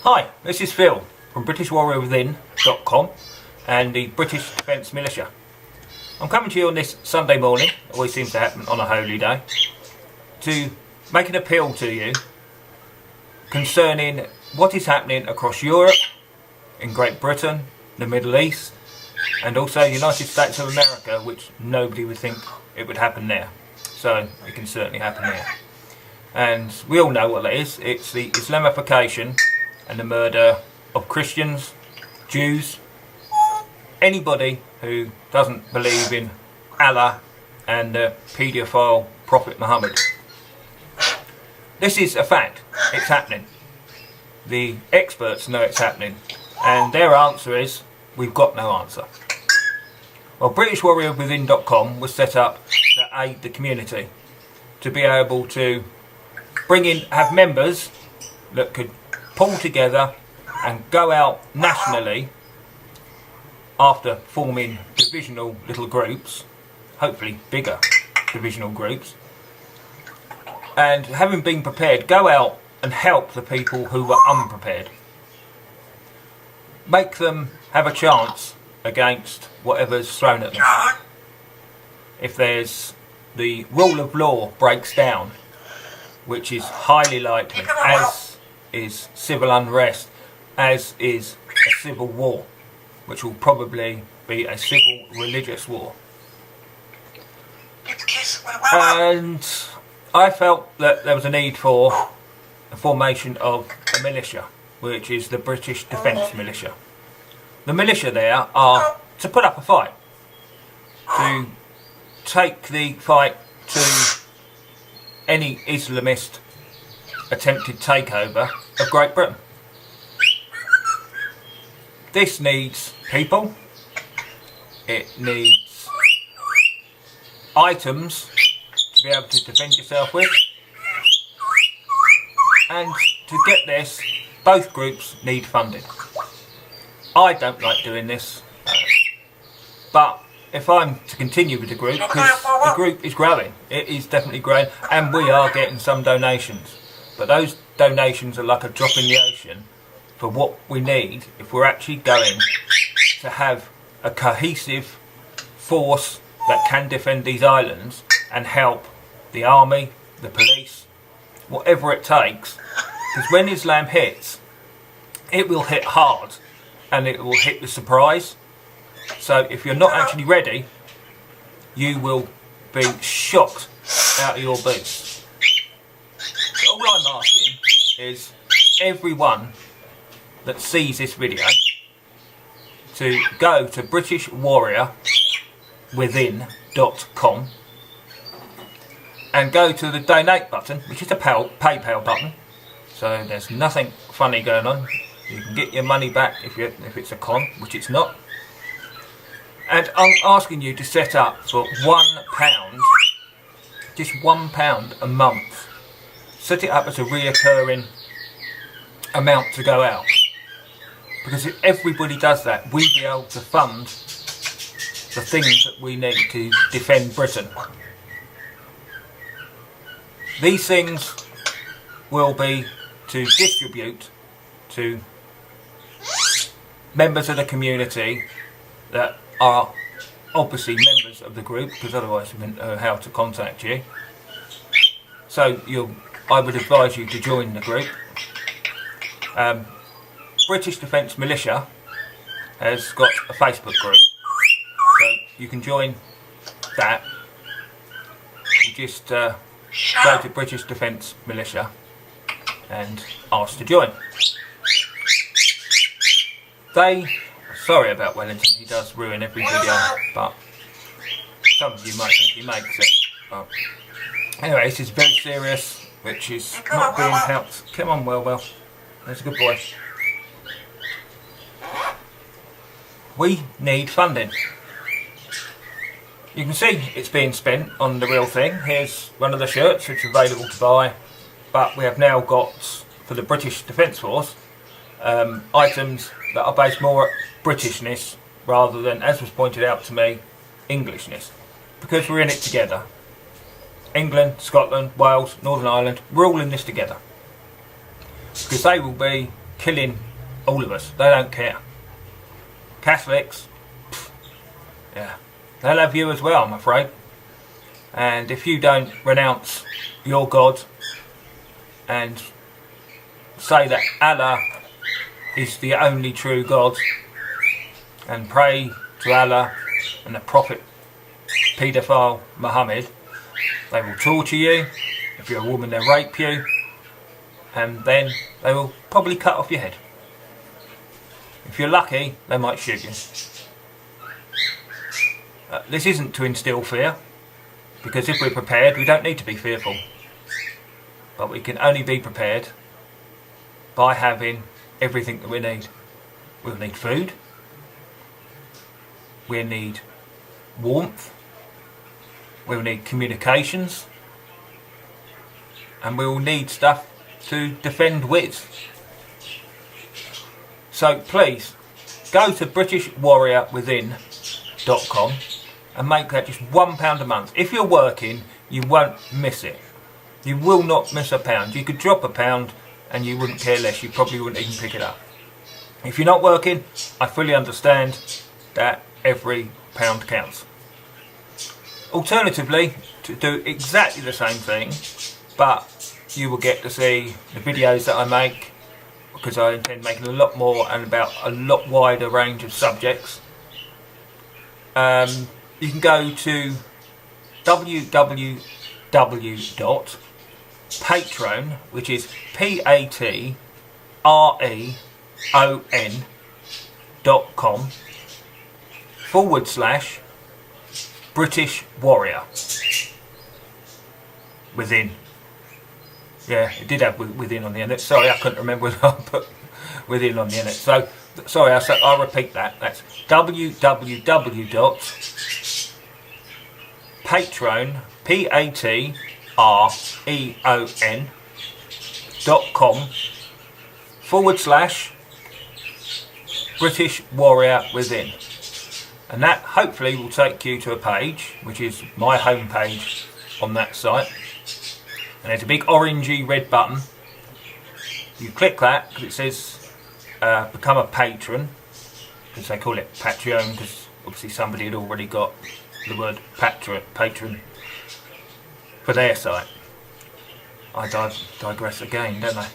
Hi, this is Phil from BritishWarriorWithin.com and the British Defence Militia. I'm coming to you on this Sunday morning, always seems to happen on a holy day, to make an appeal to you concerning what is happening across Europe, in Great Britain, the Middle East, and also the United States of America, which nobody would think it would happen there. So it can certainly happen there. And we all know what that is. It's the Islamification and the murder of Christians, Jews, anybody who doesn't believe in Allah and the paedophile Prophet Muhammad. This is a fact. It's happening. The experts know it's happening. And their answer is, we've got no answer. Well, BritishWarriorWithin.com was set up to aid the community, to be able to have members that could pull together and go out nationally after forming divisional little groups, hopefully bigger divisional groups, and having been prepared, go out and help the people who were unprepared. Make them have a chance against whatever's thrown at them. If there's the rule of law breaks down, which is highly likely, as is civil unrest, as is a civil war, which will probably be a civil religious war. And I felt that there was a need for the formation of a militia, which is the British Defence Militia. The militia there are to put up a fight, to take the fight to any Islamist attempted takeover of Great Britain. This needs people, it needs items to be able to defend yourself with, and to get this, both groups need funding. I don't like doing this, but if I'm to continue with the group, because the group is growing, it is definitely growing, and we are getting some donations, but those donations are like a drop in the ocean for what we need if we're actually going to have a cohesive force that can defend these islands and help the army, the police, whatever it takes, because when Islam hits, it will hit hard and it will hit with surprise. So if you're not actually ready, you will be shocked out of your boots. So all I'm asking is everyone that sees this video to go to BritishWarriorWithin.com and go to the donate button, which is a PayPal button. So there's nothing funny going on. You can get your money back if it's a con, which it's not. And I'm asking you to set up for £1, just £1 a month. Set it up as a reoccurring amount to go out. Because if everybody does that, we'll be able to fund the things that we need to defend Britain. These things will be to distribute to members of the community that are obviously members of the group, because otherwise we wouldn't know how to contact you. So I would advise you to join the group. British Defence Militia has got a Facebook group, so you can join that. You just go to British Defence Militia and ask to join. Sorry about Wellington, he does ruin every video, but some of you might think he makes it. But anyway, this is very serious, which is not being helped. Come on, well, there's a good boy. We need funding. You can see it's being spent on the real thing. Here's one of the shirts which are available to buy, but we have now got, for the British Defence Force, items that are based more at Britishness rather than, as was pointed out to me, Englishness, because we're in it together. England, Scotland, Wales, Northern Ireland, we're all in this together. Because they will be killing all of us. They don't care. Catholics, yeah, they'll have you as well, I'm afraid. And if you don't renounce your God and say that Allah is the only true God and pray to Allah and the Prophet paedophile Muhammad, they will torture you. If you're a woman, they'll rape you, and then they will probably cut off your head. If you're lucky, they might shoot you. This isn't to instill fear, because if we're prepared, we don't need to be fearful. But we can only be prepared by having everything that we need. We'll need food, we'll need warmth, we'll need communications, and we will need stuff to defend with. So please, go to BritishWarriorWithin.com and make that just £1 a month. If you're working, you won't miss it. You will not miss a pound. You could drop a pound and you wouldn't care less. You probably wouldn't even pick it up. If you're not working, I fully understand that every pound counts. Alternatively, to do exactly the same thing, but you will get to see the videos that I make, because I intend making a lot more and about a lot wider range of subjects. You can go to www.patreon, which is patreon.com/British Warrior Within. Yeah, it did have within on the end. Sorry, I couldn't remember whether I put within on the end. So, sorry, I'll repeat that. That's patreon.com/British Warrior Within. And that hopefully will take you to a page, which is my home page on that site. And there's a big orangey red button. You click that because it says become a patron, because they call it Patreon, because obviously somebody had already got the word patron for their site. I digress again, don't I?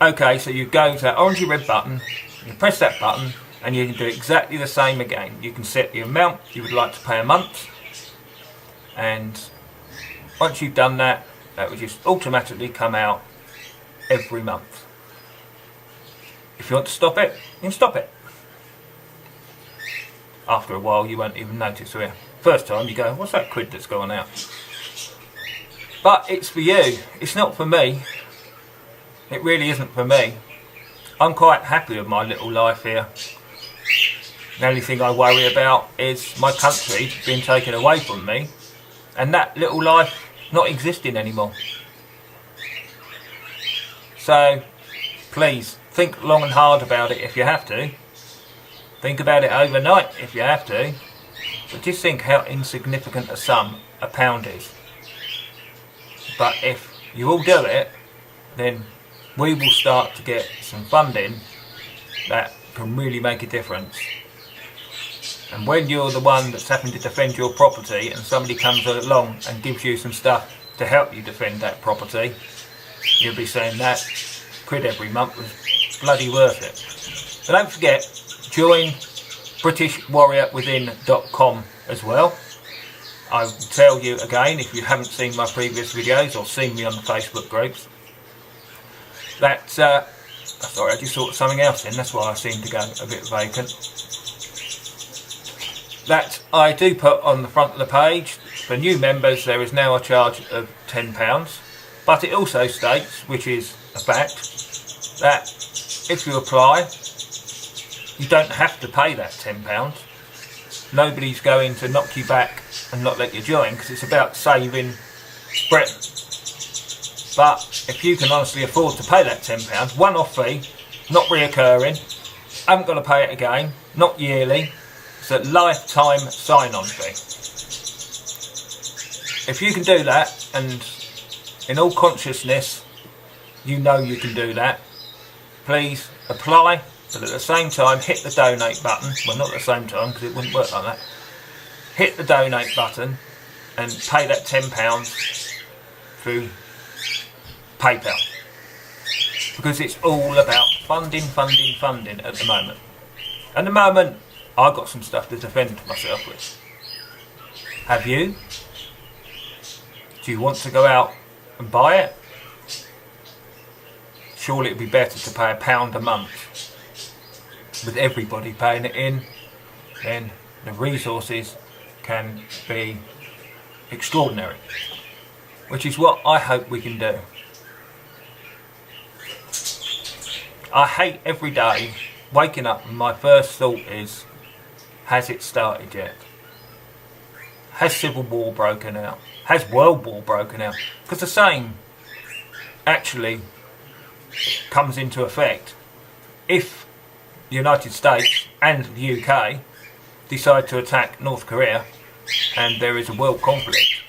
Okay, so you go to that orangey red button, you press that button, and you can do exactly the same again. You can set the amount you would like to pay a month, and once you've done that, that will just automatically come out every month. If you want to stop it, you can stop it. After a while, you won't even notice, will you? First time you go, what's that quid that's gone out? But it's for you, it's not for me. It really isn't for me. I'm quite happy with my little life here. The only thing I worry about is my country being taken away from me, and that little life not existing anymore. So please think long and hard about it if you have to. Think about it overnight if you have to. But just think how insignificant a sum a pound is. But if you all do it, then we will start to get some funding that can really make a difference. And when you're the one that's having to defend your property and somebody comes along and gives you some stuff to help you defend that property, you'll be saying that quid every month was bloody worth it. So don't forget, join BritishWarriorWithin.com as well. I will tell you again, if you haven't seen my previous videos or seen me on the Facebook groups, that, sorry, I just thought something else in, that's why I seem to go a bit vacant. That I do put on the front of the page, for new members there is now a charge of £10, but it also states, which is a fact, that if you apply, you don't have to pay that £10. Nobody's going to knock you back and not let you join, because it's about saving Britain. But if you can honestly afford to pay that £10, one-off fee, not reoccurring, haven't got to pay it again, not yearly, it's a lifetime sign-on fee. If you can do that, and in all consciousness you know you can do that, please apply, but at the same time hit the donate button. Well, not at the same time, because it wouldn't work like that. Hit the donate button and pay that £10 through PayPal, because it's all about funding at the moment. At the moment, I've got some stuff to defend myself with. Have you? Do you want to go out and buy it? Surely it would be better to pay £1 a month. With everybody paying it in, then the resources can be extraordinary, which is what I hope we can do. I hate every day waking up and my first thought is, has it started yet? Has civil war broken out? Has world war broken out? Because the same actually comes into effect if the United States and the UK decide to attack North Korea and there is a world conflict.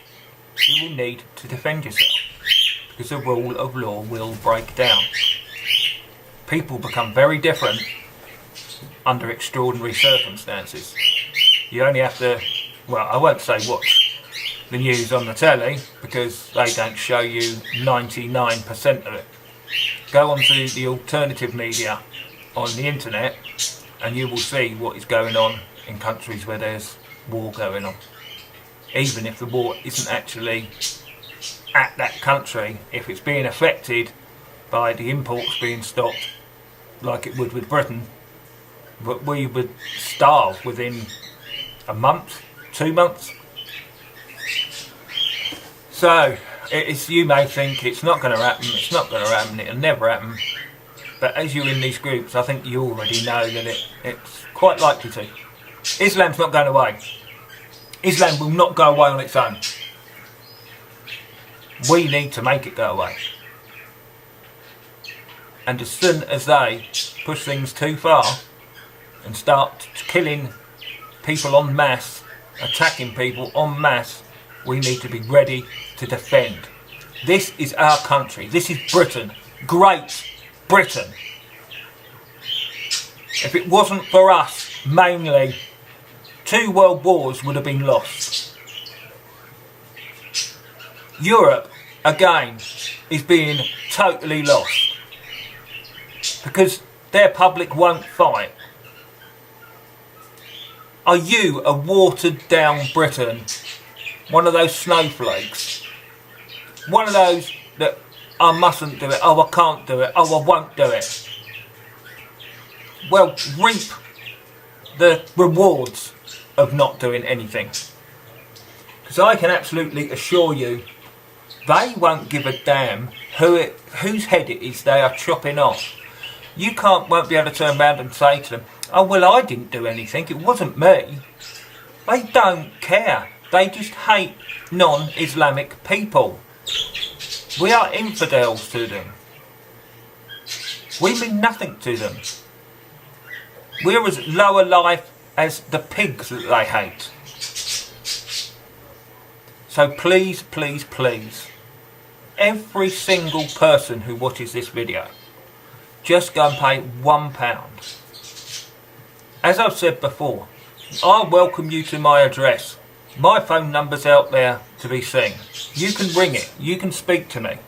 You will need to defend yourself, because the rule of law will break down. People become very different under extraordinary circumstances. You only have to, well, I won't say watch the news on the telly, because they don't show you 99% of it. Go onto the alternative media on the internet and you will see what is going on in countries where there's war going on. Even if the war isn't actually at that country, if it's being affected by the imports being stopped, like it would with Britain, but we would starve within a month, 2 months. So, you may think it's not going to happen, it'll never happen. But as you're in these groups, I think you already know that it's quite likely to. Islam's not going away. Islam will not go away on its own. We need to make it go away. And as soon as they push things too far and start killing people en masse, attacking people en masse, we need to be ready to defend. This is our country. This is Britain. Great Britain. If it wasn't for us, mainly, 2 world wars would have been lost. Europe, again, is being totally lost, because their public won't fight. Are you a watered down Britain? One of those snowflakes? One of those that I mustn't do it, oh I can't do it, oh I won't do it? Well, reap the rewards of not doing anything. Because I can absolutely assure you, they won't give a damn whose head it is they are chopping off. You won't be able to turn around and say to them, oh well, I didn't do anything, it wasn't me. They don't care. They just hate non-Islamic people. We are infidels to them. We mean nothing to them. We're as lower life as the pigs that they hate. So please, please, please, every single person who watches this video, just go and pay £1. As I've said before, I welcome you to my address. My phone number's out there to be seen. You can ring it. You can speak to me.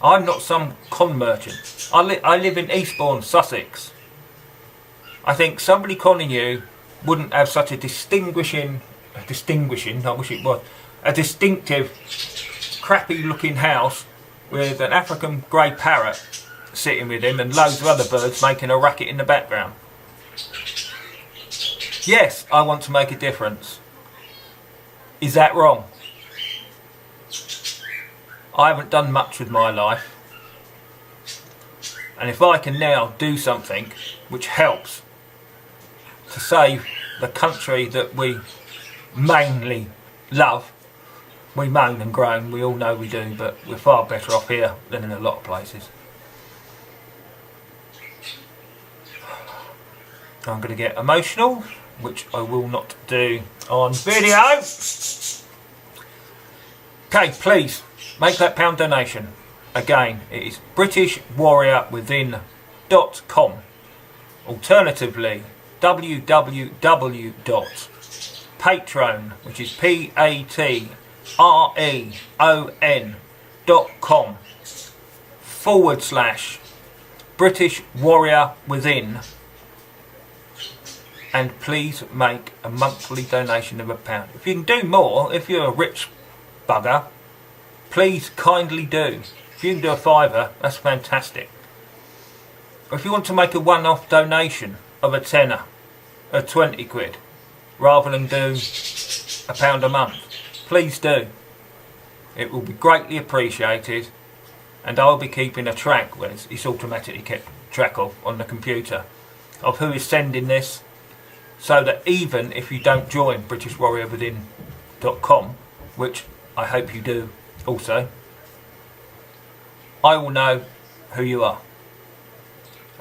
I'm not some con merchant. I live in Eastbourne, Sussex. I think somebody conning you wouldn't have such a distinctive, crappy looking house with an African grey parrot sitting with him and loads of other birds making a racket in the background. Yes, I want to make a difference. Is that wrong? I haven't done much with my life, and if I can now do something which helps to save the country that we mainly love, we moan and groan, we all know we do, but we're far better off here than in a lot of places. I'm going to get emotional, which I will not do on video. Okay, please make that £1 donation. Again, it is British Warrior within www.patreon.com. Alternatively, www.patreon, which is patreon.com/British Warrior Within, and please make a monthly donation of £1. If you can do more, if you're a rich bugger, please kindly do. If you can do a £5, that's fantastic. If you want to make a one-off donation of a tenner, of 20 quid, rather than do £1 a month, please do. It will be greatly appreciated, and I'll be keeping a track, well, it's automatically kept track of on the computer, of who is sending this, so that even if you don't join BritishWarriorWithin.com, which I hope you do also, I will know who you are.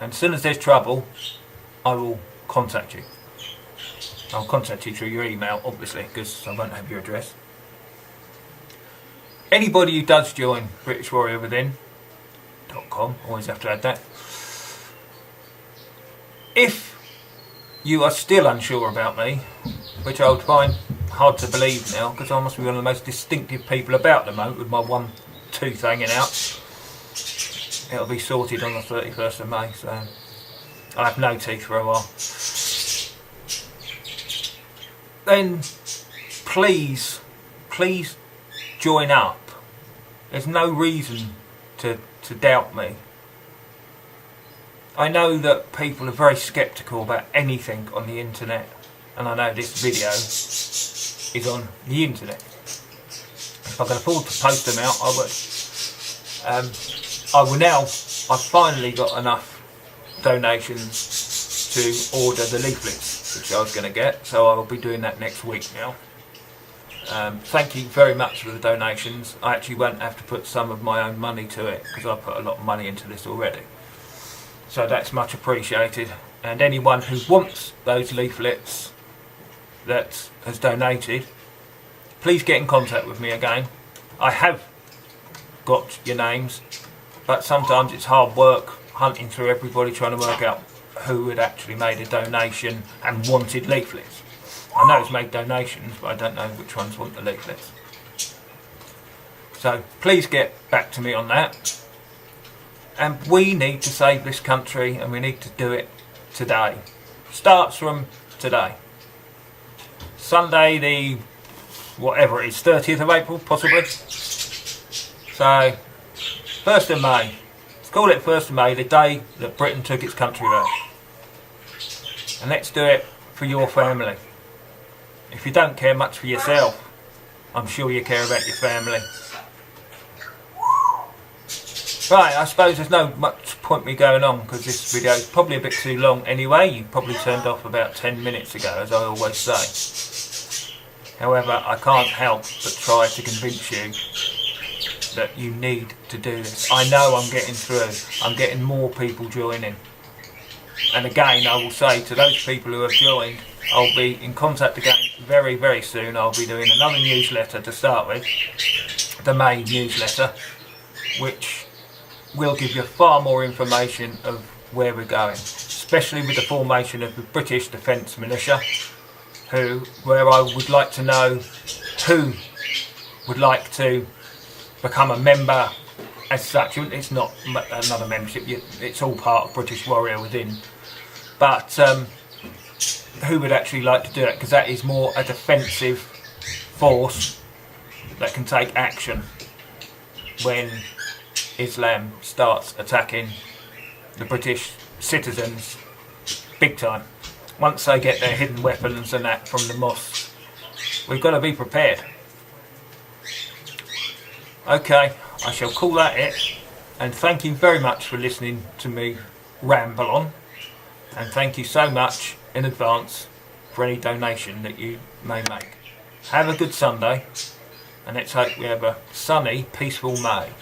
And as soon as there's trouble, I will contact you. I'll contact you through your email, obviously, because I won't have your address. Anybody who does join BritishWarriorWithin.com, always have to add that. If you are still unsure about me, which I would find hard to believe now, because I must be one of the most distinctive people about the moment with my one tooth hanging out. It'll be sorted on the 31st of May, so I have no teeth for a while. Then please join up. There's no reason to doubt me. I know that people are very sceptical about anything on the internet, and I know this video is on the internet. If I can afford to post them out, I would. I've finally got enough donations to order the leaflets, which I was going to get, so I will be doing that next week now. Thank you very much for the donations. I actually won't have to put some of my own money to it, because I put a lot of money into this already. So that's much appreciated. And anyone who wants those leaflets that has donated, please get in contact with me again. I have got your names, but sometimes it's hard work hunting through everybody, trying to work out who had actually made a donation and wanted leaflets. I know it's made donations, but I don't know which ones want the leaflets. So please get back to me on that. And we need to save this country, and we need to do it today. Starts from today. Sunday the, whatever it is, 30th of April, possibly. So, 1st of May. Let's call it 1st of May, the day that Britain took its country back. And let's do it for your family. If you don't care much for yourself, I'm sure you care about your family. Right, I suppose there's no much point me going on, because this video is probably a bit too long anyway. You probably turned off about 10 minutes ago, as I always say. However, I can't help but try to convince you that you need to do this. I know I'm getting through. I'm getting more people joining. And again, I will say to those people who have joined, I'll be in contact again very, very soon. I'll be doing another newsletter to start with, the May newsletter, which will give you far more information of where we're going, especially with the formation of the British Defence Militia, where I would like to know who would like to become a member as such. It's not another membership, it's all part of British Warrior Within, but who would actually like to do it, because that is more a defensive force that can take action when Islam starts attacking the British citizens big time. Once they get their hidden weapons and that from the mosques, we've got to be prepared. Okay, I shall call that it, and thank you very much for listening to me ramble on, and thank you so much in advance for any donation that you may make. Have a good Sunday, and let's hope we have a sunny, peaceful May.